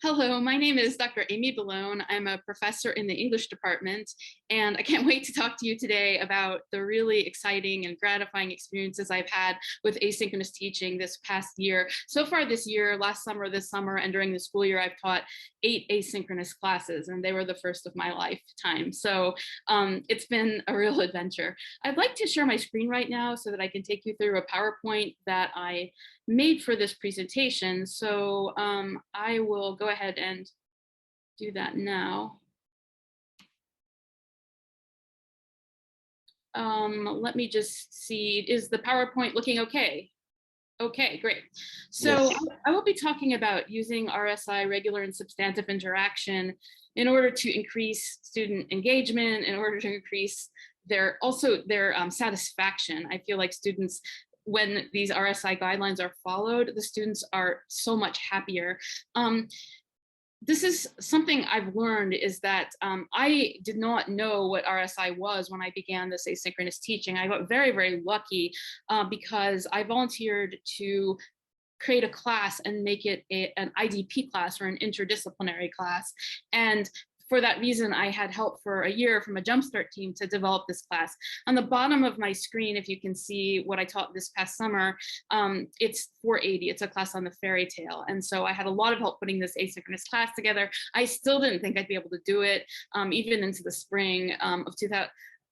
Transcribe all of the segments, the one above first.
Hello, my name is Dr. Amy Billone. I'm a professor in the English department, and I can't wait to talk to you today about the really exciting and gratifying experiences I've had with asynchronous teaching this past year. So far this year, last summer, this summer, and during the school year, I've taught 8 asynchronous classes, and they were the first of my lifetime. So it's been a real adventure. I'd like to share my screen right now so that I can take you through a PowerPoint that I made for this presentation. So I will go ahead and do that now. Let me just see, is the PowerPoint looking okay? Okay, great. So Yes. I will be talking about using RSI, regular and substantive interaction, in order to increase student engagement, in order to increase their satisfaction. I feel like students, when these RSI guidelines are followed, the students are so much happier. This is something I've learned, is that I did not know what RSI was when I began this asynchronous teaching. I got very, very lucky because I volunteered to create a class and make it an IDP class, or an interdisciplinary class. And for that reason, I had help for a year from a Jumpstart team to develop this class. On the bottom of my screen, if you can see what I taught this past summer, it's 480. It's a class on the fairy tale. And so I had a lot of help putting this asynchronous class together. I still didn't think I'd be able to do it, even into the spring of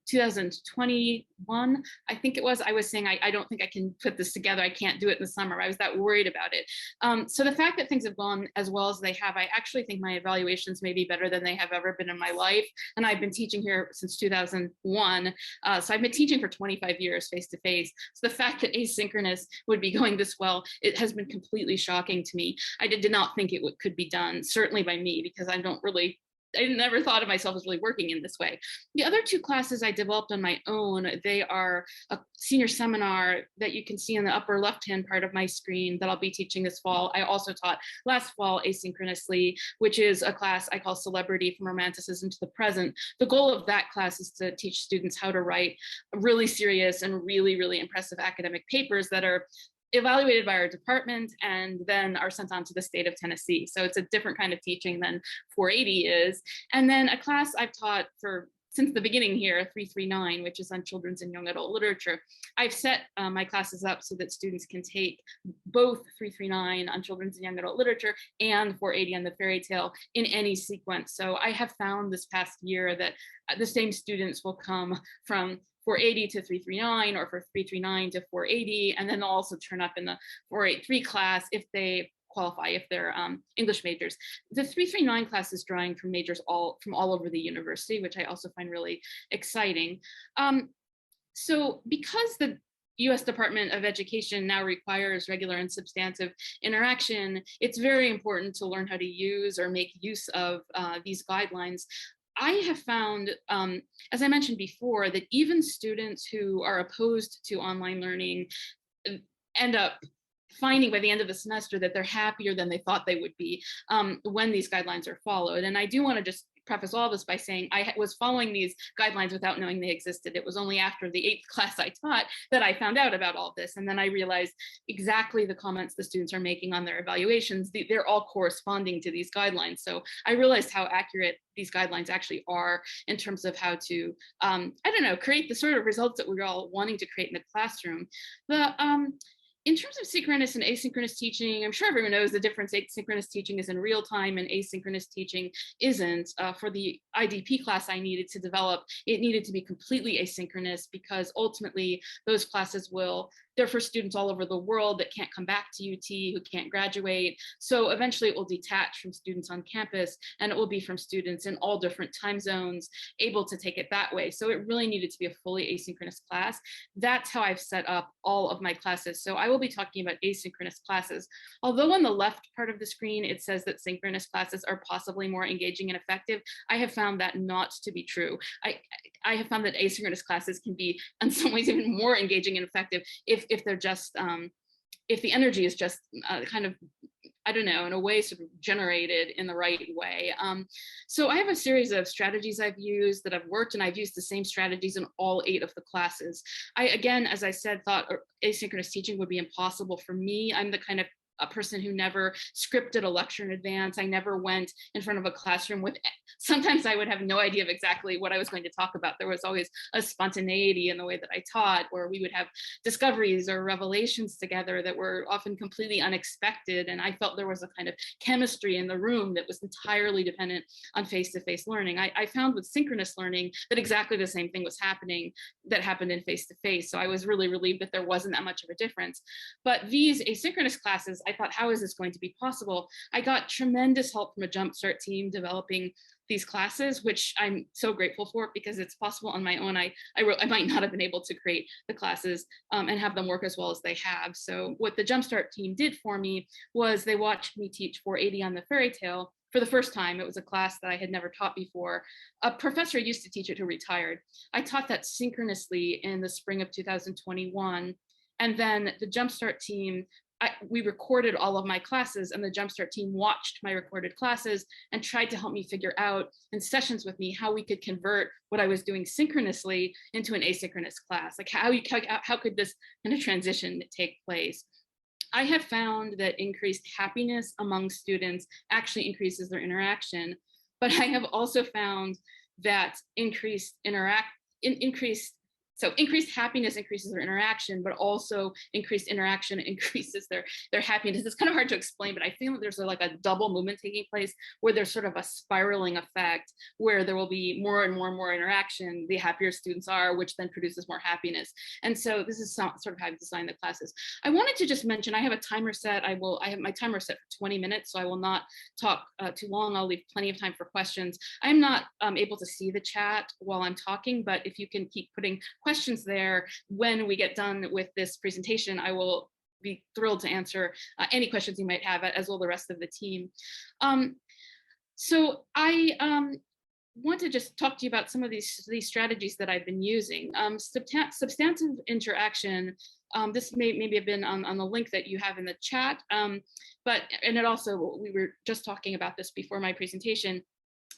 2021, I think it was. I was saying, I don't think I can put this together. I can't do it in the summer. I was that worried about it. So the fact that things have gone as well as they have, I actually think my evaluations may be better than they have ever been in my life. And I've been teaching here since 2001. So I've been teaching for 25 years face-to-face. So the fact that asynchronous would be going this well, it has been completely shocking to me. I did not think it could be done, certainly by me, because I never thought of myself as really working in this way. The other 2 classes I developed on my own, they are a senior seminar that you can see in the upper left-hand part of my screen that I'll be teaching this fall. I also taught last fall asynchronously, which is a class I call Celebrity from Romanticism to the Present. The goal of that class is to teach students how to write really serious and really, really impressive academic papers that are evaluated by our department and then are sent on to the state of Tennessee. So it's a different kind of teaching than 480 is. And then a class I've taught since the beginning here, 339, which is on children's and young adult literature. I've set my classes up so that students can take both 339 on children's and young adult literature and 480 on the fairy tale in any sequence. So I have found this past year that the same students will come from 480 to 339, or for 339 to 480, and then they'll also turn up in the 483 class if they qualify, if they're English majors. The 339 class is drawing from majors from all over the university, which I also find really exciting. So because the US Department of Education now requires regular and substantive interaction, it's very important to learn how to use or make use of these guidelines. I have found, as I mentioned before, that even students who are opposed to online learning end up finding by the end of the semester that they're happier than they thought they would be when these guidelines are followed. And I do want to just preface all this by saying I was following these guidelines without knowing they existed. It was only after the 8th class I taught that I found out about all this. And then I realized exactly the comments the students are making on their evaluations. They're all corresponding to these guidelines. So I realized how accurate these guidelines actually are in terms of how to, I don't know, create the sort of results that we're all wanting to create in the classroom. In terms of synchronous and asynchronous teaching, I'm sure everyone knows the difference. Asynchronous teaching is in real time and asynchronous teaching isn't. For the IDP class I needed to develop, it needed to be completely asynchronous, because ultimately those classes they're for students all over the world that can't come back to UT, who can't graduate. So eventually it will detach from students on campus, and it will be from students in all different time zones, able to take it that way. So it really needed to be a fully asynchronous class. That's how I've set up all of my classes. So I will be talking about asynchronous classes. Although on the left part of the screen, it says that synchronous classes are possibly more engaging and effective, I have found that not to be true. I have found that asynchronous classes can be in some ways even more engaging and effective if they're just, if the energy is just kind of, I don't know, in a way sort of generated in the right way. So I have a series of strategies I've used that have worked, and I've used the same strategies in all 8 of the classes. I, again, as I said, thought asynchronous teaching would be impossible for me. I'm the kind of a person who never scripted a lecture in advance. I never went in front of a classroom with, sometimes I would have no idea of exactly what I was going to talk about. There was always a spontaneity in the way that I taught, or we would have discoveries or revelations together that were often completely unexpected. And I felt there was a kind of chemistry in the room that was entirely dependent on face-to-face learning. I found with synchronous learning that exactly the same thing was happening that happened in face-to-face. So I was really relieved that there wasn't that much of a difference. But these asynchronous classes, I thought, how is this going to be possible? I got tremendous help from a Jumpstart team developing these classes, which I'm so grateful for, because it's possible on my own. I might not have been able to create the classes and have them work as well as they have. So what the Jumpstart team did for me was they watched me teach 480 on the fairy tale for the first time. It was a class that I had never taught before. A professor used to teach it who retired. I taught that synchronously in the spring of 2021. And then the Jumpstart team, we recorded all of my classes, and the Jumpstart team watched my recorded classes and tried to help me figure out in sessions with me how we could convert what I was doing synchronously into an asynchronous class. Like how could this kind of transition take place? I have found that increased happiness among students actually increases their interaction, but I have also found that increased happiness increases their interaction, but also increased interaction increases their happiness. It's kind of hard to explain, but I feel that there's like a double movement taking place where there's sort of a spiraling effect where there will be more and more and more interaction, the happier students are, which then produces more happiness. And so this is sort of how I've designed the classes. I wanted to just mention, I have a timer set. I have my timer set for 20 minutes, so I will not talk too long. I'll leave plenty of time for questions. I'm not able to see the chat while I'm talking, but if you can keep putting questions there when we get done with this presentation, I will be thrilled to answer any questions you might have, as will the rest of the team. So I want to just talk to you about some of these strategies that I've been using. Substantive interaction, this maybe have been on the link that you have in the chat, and it also, we were just talking about this before my presentation,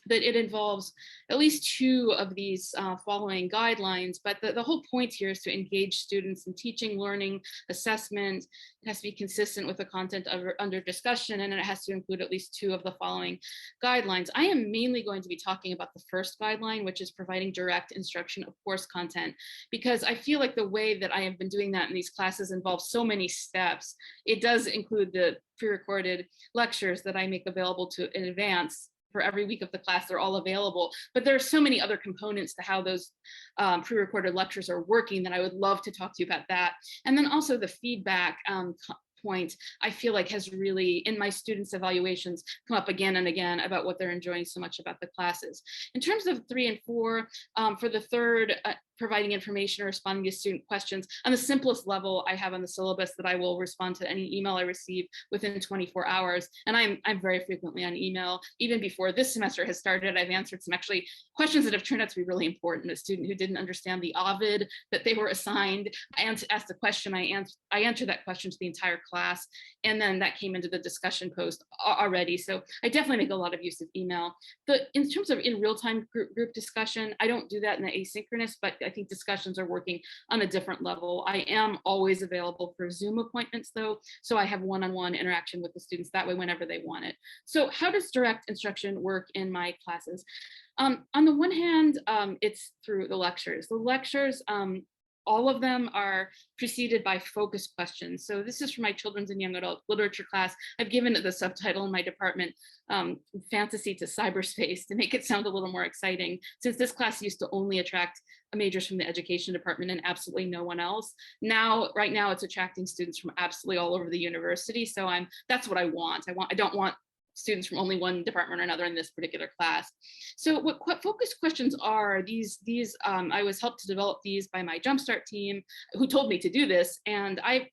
that it involves at least two of these following guidelines, but the whole point here is to engage students in teaching, learning, assessment. It has to be consistent with the content under discussion, and it has to include at least two of the following guidelines. I am mainly going to be talking about the first guideline, which is providing direct instruction of course content, because I feel like the way that I have been doing that in these classes involves so many steps. It does include the pre-recorded lectures that I make available in advance. For every week of the class, they're all available. But there are so many other components to how those pre-recorded lectures are working that I would love to talk to you about that. And then also the feedback point, I feel like has really, in my students' evaluations, come up again and again about what they're enjoying so much about the classes. In terms of 3 and 4, for the third, providing information or responding to student questions, on the simplest level I have on the syllabus that I will respond to any email I receive within 24 hours. And I'm very frequently on email. Even before this semester has started, I've answered some actually questions that have turned out to be really important. A student who didn't understand the Ovid that they were assigned, I asked a question, I answered that question to the entire class, and then that came into the discussion post already. So I definitely make a lot of use of email. But in terms of in real-time group discussion, I don't do that in the asynchronous, but I think discussions are working on a different level. I am always available for Zoom appointments though, so I have one-on-one interaction with the students that way whenever they want it. So how does direct instruction work in my classes? On the one hand, it's through the lectures. The lectures, all of them are preceded by focus questions. So this is for my children's and young adult literature class. I've given it the subtitle in my department, Fantasy to Cyberspace, to make it sound a little more exciting, since this class used to only attract majors from the education department and absolutely no one else. Right now it's attracting students from absolutely all over the university. So that's what I want. I don't want students from only one department or another in this particular class. So what focus questions are, these I was helped to develop these by my Jumpstart team, who told me to do this. And I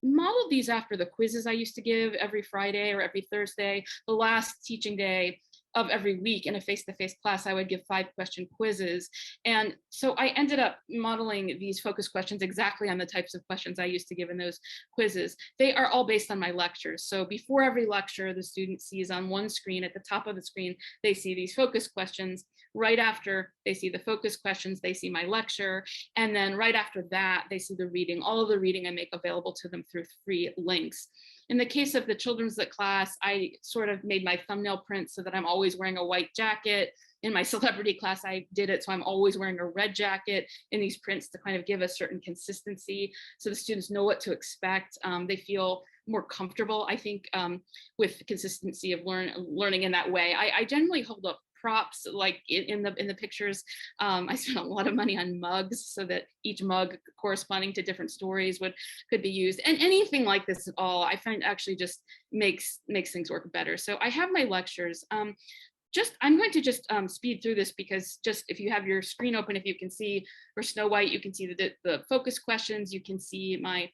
modeled these after the quizzes I used to give every Friday or every Thursday. The last teaching day of every week in a face-to-face class, I would give 5-question quizzes. And so I ended up modeling these focus questions exactly on the types of questions I used to give in those quizzes. They are all based on my lectures. So before every lecture, the student sees on one screen, at the top of the screen, they see these focus questions. Right after they see the focus questions, they see my lecture. And then right after that, they see the reading, all of the reading I make available to them through free links. In the case of the children's lit class, I sort of made my thumbnail print so that I'm always wearing a white jacket. In my celebrity class, I did it so I'm always wearing a red jacket in these prints to kind of give a certain consistency so the students know what to expect. They feel more comfortable, I think, with consistency of learning in that way. I generally hold up props like in the pictures. I spent a lot of money on mugs so that each mug corresponding to different stories could be used, and anything like this at all I find actually just makes things work better. So I have my lectures. I'm going to just speed through this because just if you have your screen open, if you can see for Snow White, you can see the focus questions, you can see my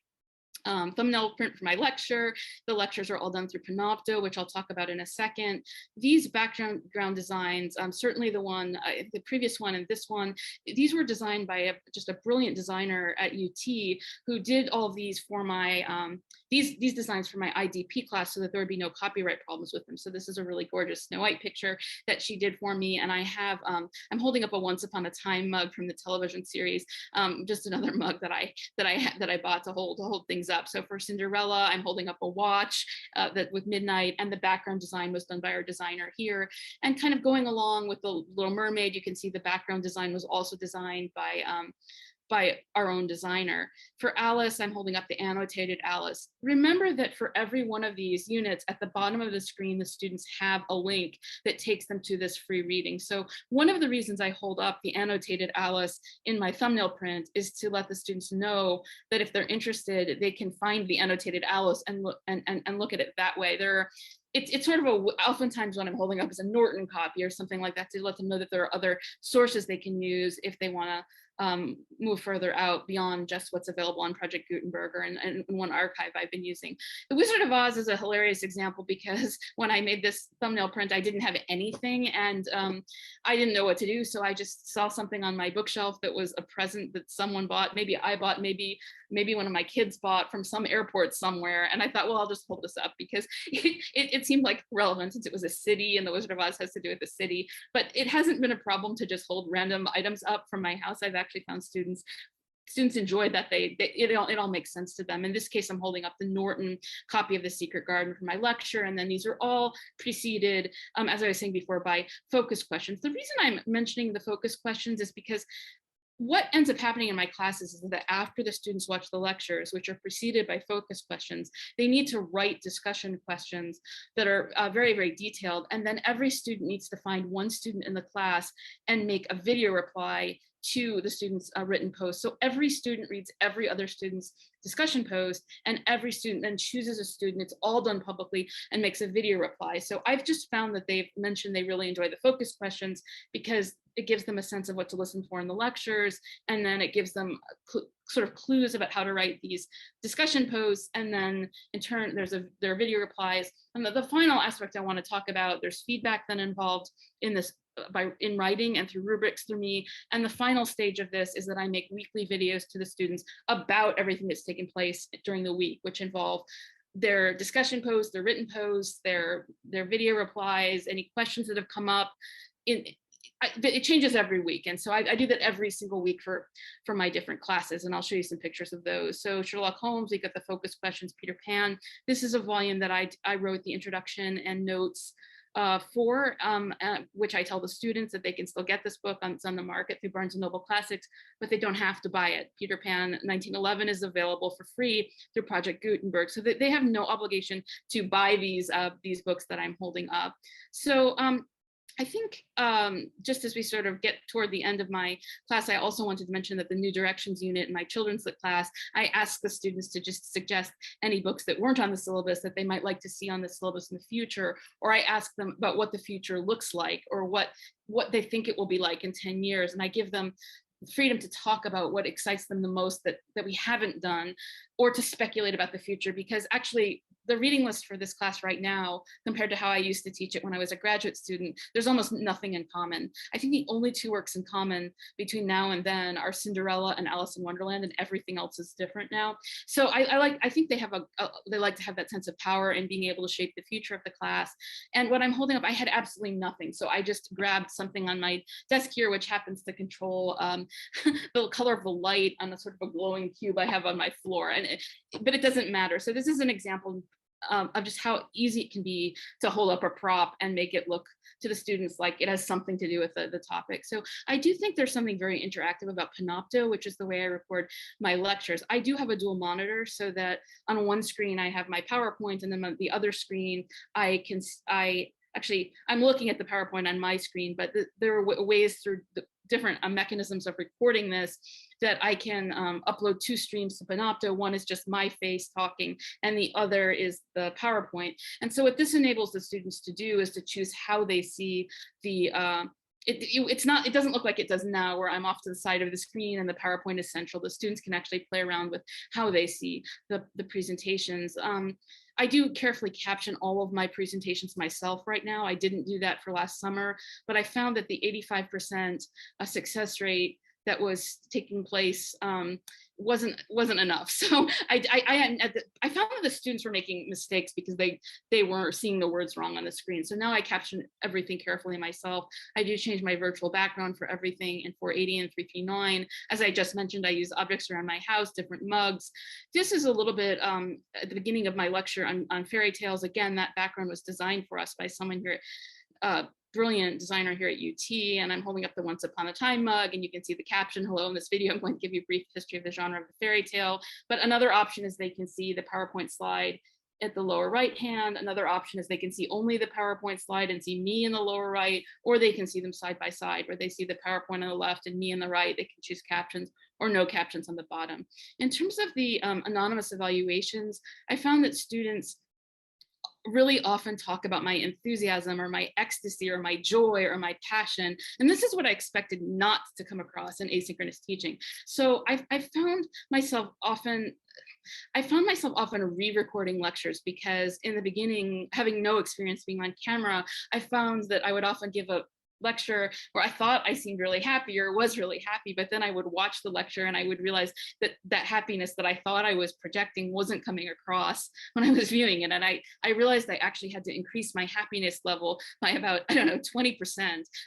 thumbnail print for my lecture. The lectures are all done through Panopto, which I'll talk about in a second. These background designs, certainly the previous one and this one, these were designed by just a brilliant designer at UT who did all of these for my, these designs for my IDP class so that there would be no copyright problems with them. So this is a really gorgeous Snow White picture that she did for me. And I have, I'm holding up a Once Upon a Time mug from the television series, just another mug that I bought to hold things up. So for Cinderella, I'm holding up a watch that with Midnight, and the background design was done by our designer here. And kind of going along with the Little Mermaid, you can see the background design was also designed by our own designer. For Alice, I'm holding up the annotated Alice. Remember that for every one of these units, at the bottom of the screen, the students have a link that takes them to this free reading. So one of the reasons I hold up the annotated Alice in my thumbnail print is to let the students know that if they're interested, they can find the annotated Alice and look at it that way. It's sort of oftentimes when I'm holding up is a Norton copy or something like that to let them know that there are other sources they can use if they want to move further out beyond just what's available on Project Gutenberg and one archive I've been using. The Wizard of Oz is a hilarious example because when I made this thumbnail print, I didn't have anything and I didn't know what to do. So I just saw something on my bookshelf that was a present that someone bought, maybe I bought, maybe one of my kids bought from some airport somewhere. And I thought, well, I'll just hold this up because it seemed like relevant since it was a city and the Wizard of Oz has to do with the city, but it hasn't been a problem to just hold random items up from my house. I've actually found students enjoy that it all makes sense to them. In this case, I'm holding up the Norton copy of The Secret Garden for my lecture, and then these are all preceded, as I was saying before, by focus questions. The reason I'm mentioning the focus questions is because what ends up happening in my classes is that after the students watch the lectures, which are preceded by focus questions, they need to write discussion questions that are very, very detailed. And then every student needs to find one student in the class and make a video reply to the student's written post. So every student reads every other student's discussion post, and every student then chooses a student. It's all done publicly and makes a video reply. So I've just found that they've mentioned they really enjoy the focus questions because it gives them a sense of what to listen for in the lectures, and then it gives them sort of clues about how to write these discussion posts, and then in turn there are video replies. And the final aspect I want to talk about, there's feedback then involved in this in writing and through rubrics through me. And the final stage of this is that I make weekly videos to the students about everything that's taken place during the week, which involve their discussion posts, their written posts, their video replies, any questions that have come up. It changes every week. And so I do that every single week for my different classes. And I'll show you some pictures of those. So Sherlock Holmes, we got the focus questions, Peter Pan. This is a volume that I wrote the introduction and notes for, which I tell the students that they can still get this book. It's on the market through Barnes & Noble Classics, but they don't have to buy it. Peter Pan 1911 is available for free through Project Gutenberg, so that they have no obligation to buy these books that I'm holding up. So I think just as we sort of get toward the end of my class, I also wanted to mention that the New Directions unit in my children's lit class, I asked the students to just suggest any books that weren't on the syllabus that they might like to see on the syllabus in the future, or I asked them about what the future looks like or what they think it will be like in 10 years. And I give them freedom to talk about what excites them the most that we haven't done, or to speculate about the future, because actually the reading list for this class right now, compared to how I used to teach it when I was a graduate student, there's almost nothing in common. I think the only two works in common between now and then are Cinderella and Alice in Wonderland, and everything else is different now. So I think they like to have that sense of power and being able to shape the future of the class. And what I'm holding up, I had absolutely nothing. So I just grabbed something on my desk here, which happens to control the color of the light on a sort of a glowing cube I have on my floor. But it doesn't matter. So this is an example of just how easy it can be to hold up a prop and make it look to the students like it has something to do with the topic. So I do think there's something very interactive about Panopto, which is the way I record my lectures. I do have a dual monitor so that on one screen I have my PowerPoint, and then on the other screen I'm looking at the PowerPoint on my screen, but there are ways through the different mechanisms of recording this that I can upload 2 streams to Panopto. One is just my face talking, and the other is the PowerPoint. And so what this enables the students to do is to choose how they see the it doesn't look like it does now, where I'm off to the side of the screen and the PowerPoint is central. The students can actually play around with how they see the presentations. I do carefully caption all of my presentations myself right now. I didn't do that for last summer, but I found that the 85% success rate that was taking place wasn't enough. So I found that the students were making mistakes because they were seeing the words wrong on the screen. So now I caption everything carefully myself. I do change my virtual background for everything in 480 and 339. As I just mentioned, I use objects around my house, different mugs. This is a little bit at the beginning of my lecture on fairy tales. Again, that background was designed for us by someone here, brilliant designer here at UT, and I'm holding up the Once Upon a Time mug, and you can see the caption, hello, in this video I'm going to give you a brief history of the genre of the fairy tale. But another option is they can see the PowerPoint slide at the lower right hand. Another option is they can see only the PowerPoint slide and see me in the lower right, or they can see them side by side, where they see the PowerPoint on the left and me on the right. They can choose captions or no captions on the bottom. In terms of the anonymous evaluations, I found that students really often talk about my enthusiasm or my ecstasy or my joy or my passion. And this is what I expected not to come across in asynchronous teaching. So I found myself often re-recording lectures, because in the beginning, having no experience being on camera, I found that I would often give a lecture where I thought I seemed really happy or was really happy, but then I would watch the lecture and I would realize that that happiness that I thought I was projecting wasn't coming across when I was viewing it. And I realized I actually had to increase my happiness level by about, 20%,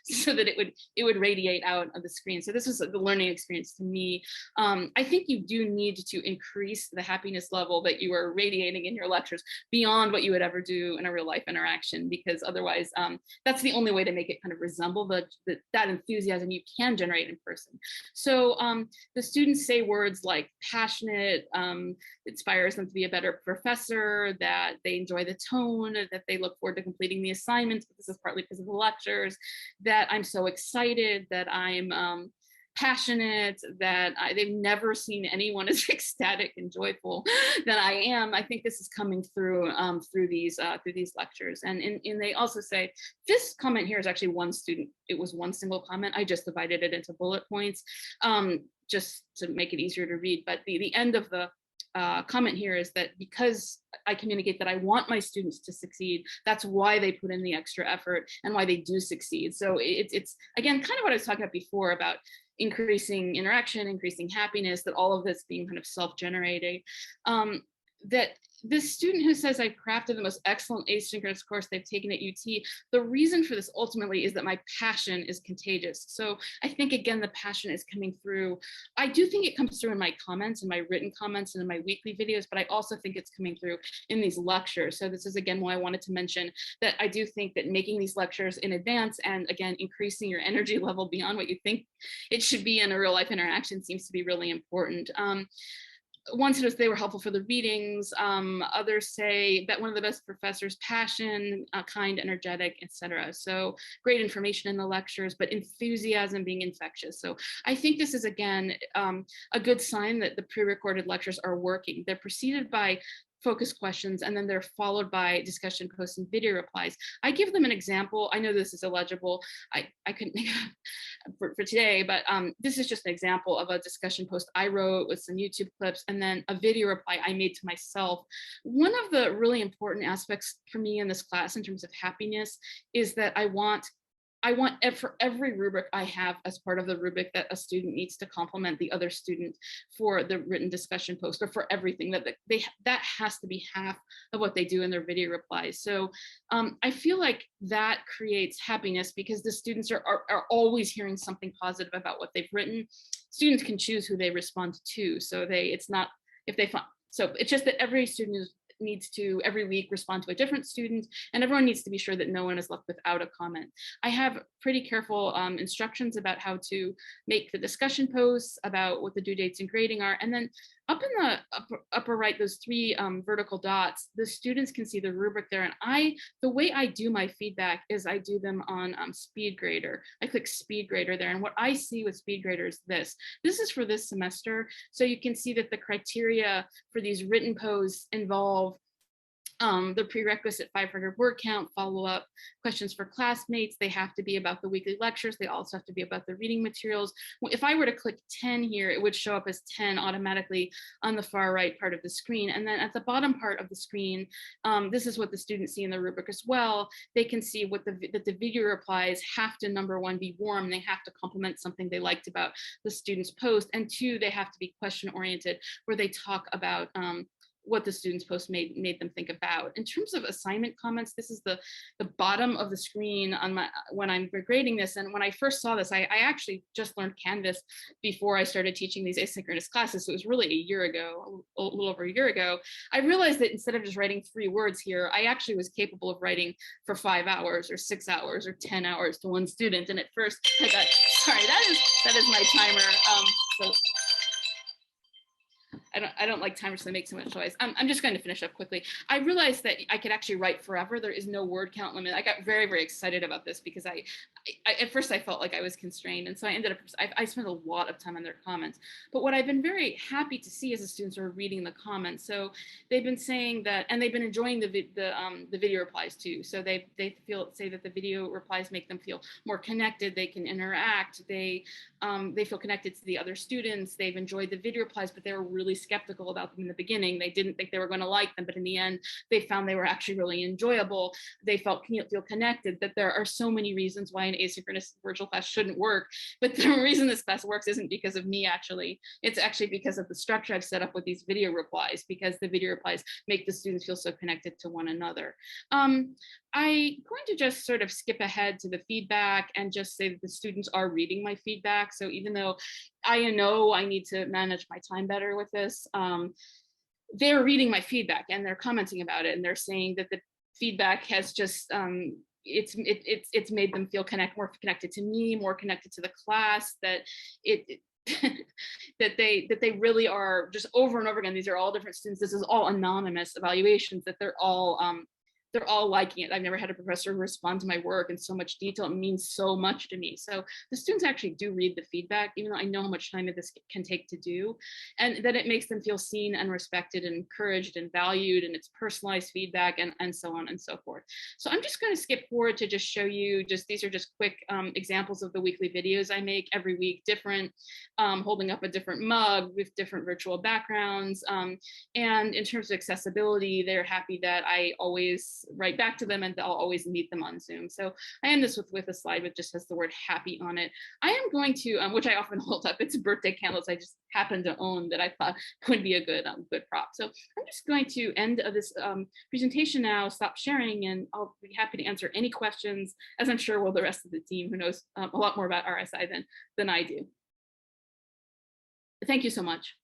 so that it would radiate out of the screen. So this was the learning experience to me. I think you do need to increase the happiness level that you are radiating in your lectures beyond what you would ever do in a real life interaction, because otherwise that's the only way to make it kind of resemble that enthusiasm you can generate in person. So the students say words like passionate, inspires them to be a better professor, that they enjoy the tone, that they look forward to completing the assignments, but this is partly because of the lectures, that I'm so excited, that I'm passionate, that they've never seen anyone as ecstatic and joyful that I am. I think this is coming through through these lectures. And they also say, this comment here is actually one student. It was one single comment. I just divided it into bullet points just to make it easier to read. But the end of the comment here is that because I communicate that I want my students to succeed, that's why they put in the extra effort and why they do succeed. So it's again, kind of what I was talking about before about increasing interaction, increasing happiness, that all of this being kind of self-generating. That this student who says I've crafted the most excellent asynchronous course they've taken at UT, the reason for this ultimately is that my passion is contagious. So I think, again, the passion is coming through. I do think it comes through in my comments, in my written comments, and in my weekly videos, but I also think it's coming through in these lectures. So this is, again, why I wanted to mention that I do think that making these lectures in advance and, again, increasing your energy level beyond what you think it should be in a real life interaction seems to be really important. One says they were helpful for the readings. Others say that one of the best professors, passion, kind, energetic, etc. So great information in the lectures, but enthusiasm being infectious. So I think this is, again, a good sign that the pre-recorded lectures are working. They're preceded by focus questions, and then they're followed by discussion posts and video replies. I give them an example. I know this is illegible. I couldn't make it for today, but this is just an example of a discussion post I wrote with some YouTube clips, and then a video reply I made to myself. One of the really important aspects for me in this class in terms of happiness is that I want for every rubric I have as part of the rubric that a student needs to compliment the other student for the written discussion post, or for everything, that has to be half of what they do in their video replies. So I feel like that creates happiness, because the students are always hearing something positive about what they've written. Students can choose who they respond to. So it's not, if they find, so it's just that every student needs to every week respond to a different student, and everyone needs to be sure that no one is left without a comment. I have pretty careful instructions about how to make the discussion posts, about what the due dates and grading are, and then up in the upper right, those three vertical dots, the students can see the rubric there. And the way I do my feedback is I do them on SpeedGrader. I click SpeedGrader there. And what I see with SpeedGrader is this. This is for this semester. So you can see that the criteria for these written posts involve the prerequisite 500 word count, follow-up questions for classmates. They have to be about the weekly lectures. They also have to be about the reading materials. If I were to click 10 here, it would show up as 10 automatically on the far right part of the screen. And then at the bottom part of the screen, this is what the students see in the rubric as well. They can see that the video replies have to, number one, be warm. They have to complement something they liked about the student's post. And two, they have to be question-oriented, where they talk about what the students' post made them think about. In terms of assignment comments, this is the bottom of the screen on when I'm grading this. And when I first saw this, I actually just learned Canvas before I started teaching these asynchronous classes. So it was really a year ago, a little over a year ago. I realized that instead of just writing 3 words here, I actually was capable of writing for 5 hours or 6 hours or 10 hours to one student. And at first I thought, sorry, that is my timer. So I don't like timers, so they make so much noise. I'm just going to finish up quickly. I realized that I could actually write forever. There is no word count limit. I got very, very excited about this because at first I felt like I was constrained. And so I ended up, I spent a lot of time on their comments. But what I've been very happy to see is the students are reading the comments. So they've been saying that, and they've been enjoying the video replies too. So they say that the video replies make them feel more connected. They can interact. They feel connected to the other students. They've enjoyed the video replies, but they were really skeptical about them in the beginning. They didn't think they were going to like them, but in the end, they found they were actually really enjoyable. They feel connected. That there are so many reasons why an asynchronous virtual class shouldn't work, but the reason this class works isn't because of me, actually. It's actually because of the structure I've set up with these video replies, because the video replies make the students feel so connected to one another. I'm going to just sort of skip ahead to the feedback and just say that the students are reading my feedback. So even though I know I need to manage my time better with this, they're reading my feedback and they're commenting about it, and they're saying that the feedback has just it's made them feel more connected to me, more connected to the class, that that they really are just over and over again. These are all different students. This is all anonymous evaluations, that they're all liking it. I've never had a professor respond to my work in so much detail. It means so much to me. So the students actually do read the feedback, even though I know how much time this can take to do, and that it makes them feel seen and respected and encouraged and valued, and it's personalized feedback, and so on and so forth. So I'm just going to skip forward to just show you, these are just quick examples of the weekly videos I make every week, different, holding up a different mug with different virtual backgrounds. And in terms of accessibility, they're happy that I always write back to them, and I'll always meet them on Zoom. So I end this with a slide that just has the word happy on it. I am going to, which I often hold up, it's birthday candles I just happen to own that I thought would be a good prop. So I'm just going to end this presentation now, stop sharing, and I'll be happy to answer any questions, as I'm sure will the rest of the team, who knows a lot more about RSI than I do. Thank you so much.